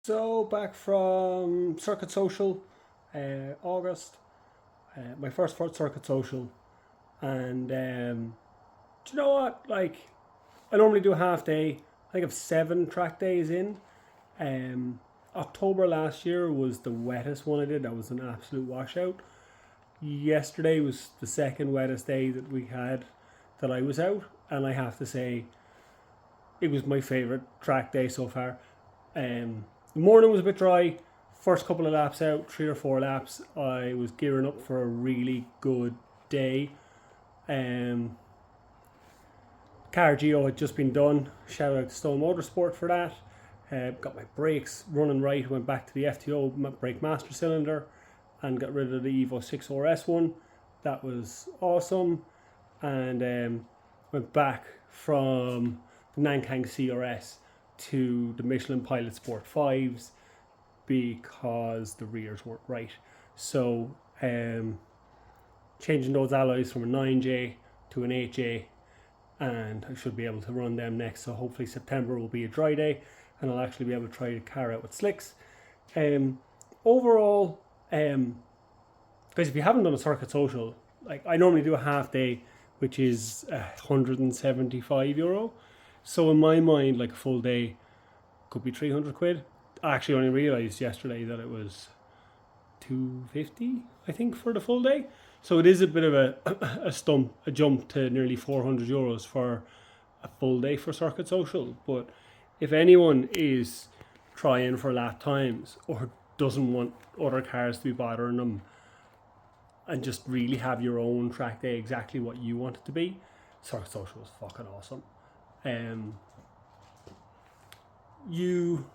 So back from Circuit Social, August, my first Circuit Social, and do you know what? Like, I normally do a half day. I think I've 7 track days in. Um, October last year was the wettest one I did. That was an absolute washout. Yesterday was the second wettest day that we had that I was out, and I have to say it was my favourite track day so far. The morning was a bit dry. First couple of laps out, 3 or 4 laps, I was gearing up for a really good day. Car Geo had just been done. Shout out to Stone Motorsport for that. Got my brakes running right. Went back to the FTO brake master cylinder and got rid of the Evo 6 RS one. That was awesome. And went back from the Nankang CRS to the Michelin Pilot Sport 5s because the rears weren't right. So changing those alloys from a 9J to an 8J, and I should be able to run them next. So hopefully September will be a dry day and I'll actually be able to try the car out with slicks. Overall, guys, if you haven't done a Circuit Social, like I normally do a half day, which is €175. So in my mind, like a full day could be 300 quid. I actually only realised yesterday that it was 250, I think, for the full day. So it is a bit of a jump to nearly €400 for a full day for Circuit Social. But if anyone is trying for lap times or doesn't want other cars to be bothering them and just really have your own track day exactly what you want it to be, Circuit Social is fucking awesome. You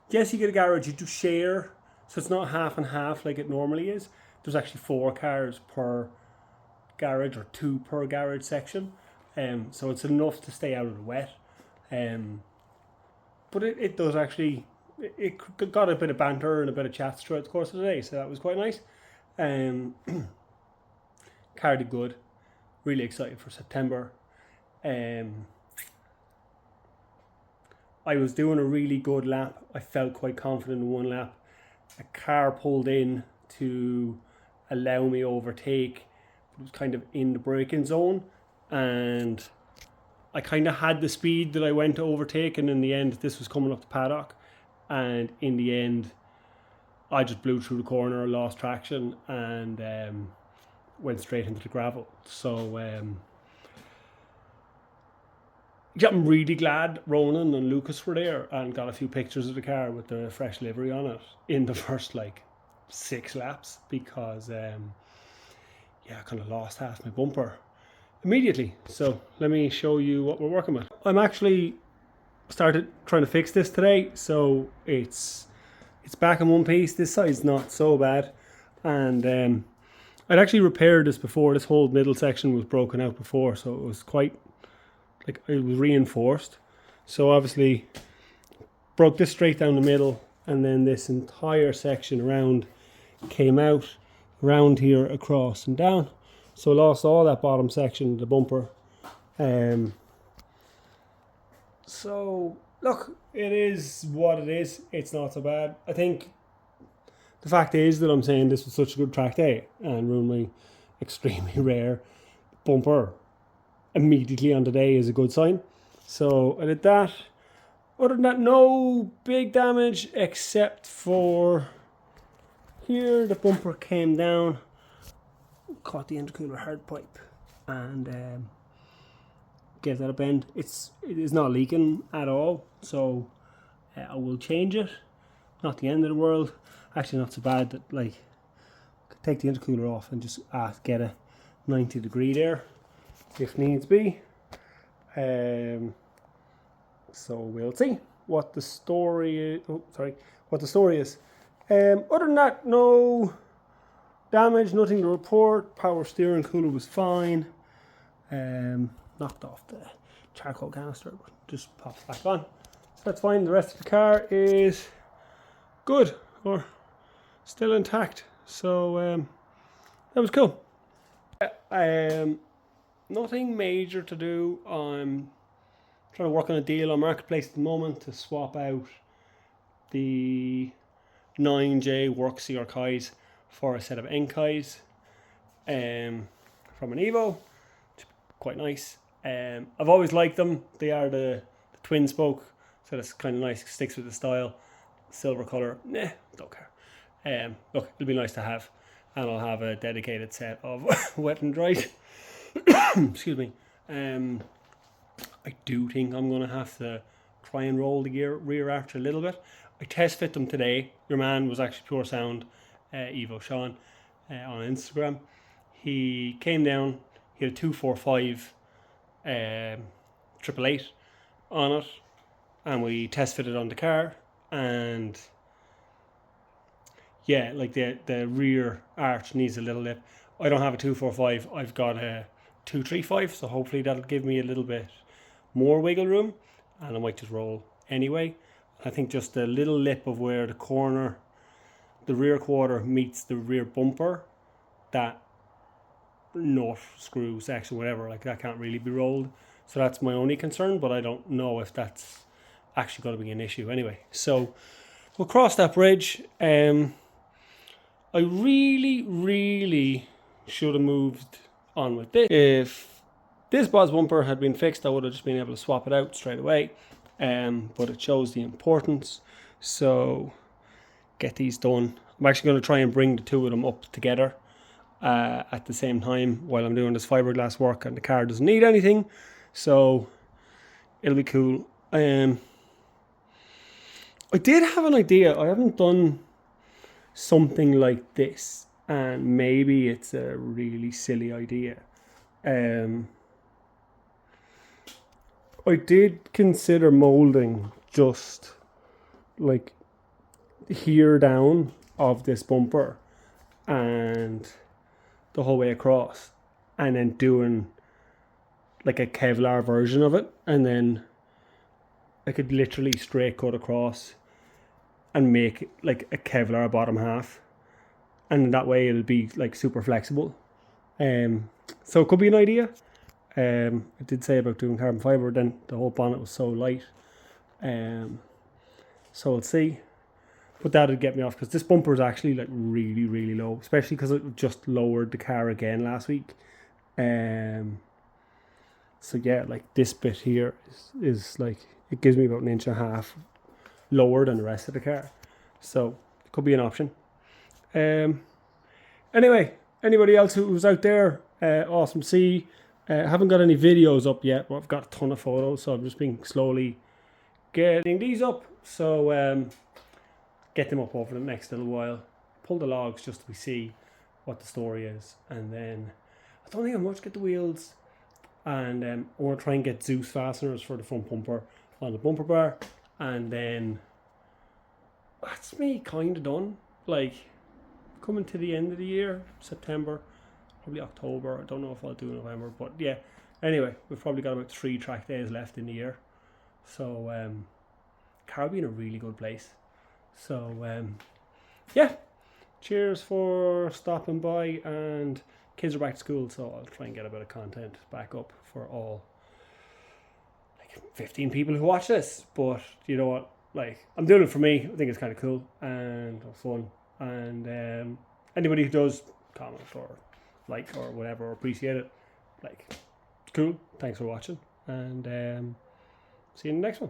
get a garage, you do share, so it's not half and half like it normally is. There's actually 4 cars per garage or 2 per garage section, so it's enough to stay out of the wet. But it does actually, it got a bit of banter and a bit of chats throughout the course of the day, so that was quite nice. Car did good, really excited for September. I was doing a really good lap. I felt quite confident in one lap. A car pulled in to allow me overtake. It was kind of in the braking zone, and I kind of had the speed that I went to overtake, and in the end, this was coming up the paddock, and in the end, I just blew through the corner, lost traction, and went straight into the gravel. So yeah, I'm really glad Ronan and Lucas were there and got a few pictures of the car with the fresh livery on it in the first 6 laps because I kind of lost half my bumper immediately. So let me show you what we're working with. I'm actually started trying to fix this today, so it's back in one piece. This side's not so bad, and I'd actually repaired this before. This whole middle section was broken out before, so it was quite it was reinforced. So obviously broke this straight down the middle, and then this entire section around came out around here, across and down. So I lost all that bottom section, the bumper. So look, it is what it is. It's not so bad. I think the fact is that I'm saying this was such a good track day and ruined my extremely rare bumper immediately on the day is a good sign. So I did that. Other than that, no big damage except for here. The bumper came down, caught the intercooler hard pipe, and gave that a bend. It is not leaking at all, so I will change it. Not the end of the world. Actually, not so bad. That take the intercooler off and just get a 90-degree there if needs be. So we'll see what the story is. What the story is. Other than that, no damage, nothing to report. Power steering cooler was fine. Knocked off the charcoal canister, but just pops back on. So that's fine. The rest of the car is good or still intact. So that was cool. Nothing major to do. I'm trying to work on a deal on Marketplace at the moment to swap out the 9J work CR Kais for a set of Enkais from an Evo. Quite nice. I've always liked them. They are the twin spoke, so that's kind of nice. Sticks with the style. Silver color, don't care. Look, it'll be nice to have, and I'll have a dedicated set of wet and dried. Excuse me. I do think I'm gonna have to try and roll the rear arch a little bit. I test fit them today. Your man was actually Pure Sound, Evo Sean, on Instagram. He came down. He had a 245 888 on it, and we test fitted on the car. And yeah, like the rear arch needs a little lip. I don't have a 245. I've got a 235, so hopefully that'll give me a little bit more wiggle room, and I might just roll anyway. I think just the little lip of where the corner, the rear quarter meets the rear bumper, that nut, screw section, whatever, like that can't really be rolled. So that's my only concern, but I don't know if that's actually going to be an issue anyway. So we'll cross that bridge. I really should have moved on with this. If this Boss bumper had been fixed, I would have just been able to swap it out straight away. But it shows the importance. So get these done. I'm actually going to try and bring the two of them up together at the same time while I'm doing this fiberglass work, and the car doesn't need anything. So it'll be cool. I did have an idea. I haven't done something like this, and maybe it's a really silly idea. I did consider molding just like here down of this bumper and the whole way across, and then doing like a Kevlar version of it, and then I could literally straight cut across and make like a Kevlar bottom half, and that way it'll be like super flexible. So it could be an idea. I did say about doing carbon fiber, then the whole bonnet was so light. So we'll see. But that'd get me off, because this bumper is actually like really low, especially because it just lowered the car again last week. So yeah, like this bit here is like, it gives me about 1.5 inches lower than the rest of the car. So it could be an option. Anyway, anybody else who's out there, awesome to see. Haven't got any videos up yet, but I've got a ton of photos, so I'm just been slowly getting these up. So get them up over the next little while. Pull the logs just so we see what the story is, and then I don't think I'm much get the wheels, and I want to try and get Zeus fasteners for the front bumper on the bumper bar, and then that's me kind of done. Like coming to the end of the year, September, probably October. I don't know if I'll do November, but yeah. Anyway, we've probably got about 3 track days left in the year, so car will be in a really good place. So yeah, cheers for stopping by, and kids are back to school, so I'll try and get a bit of content back up for all like 15 people who watch this. But you know what, like, I'm doing it for me. I think it's kind of cool and fun, and anybody who does comment or like or whatever, or appreciate it, like, it's cool. Thanks for watching, and see you in the next one.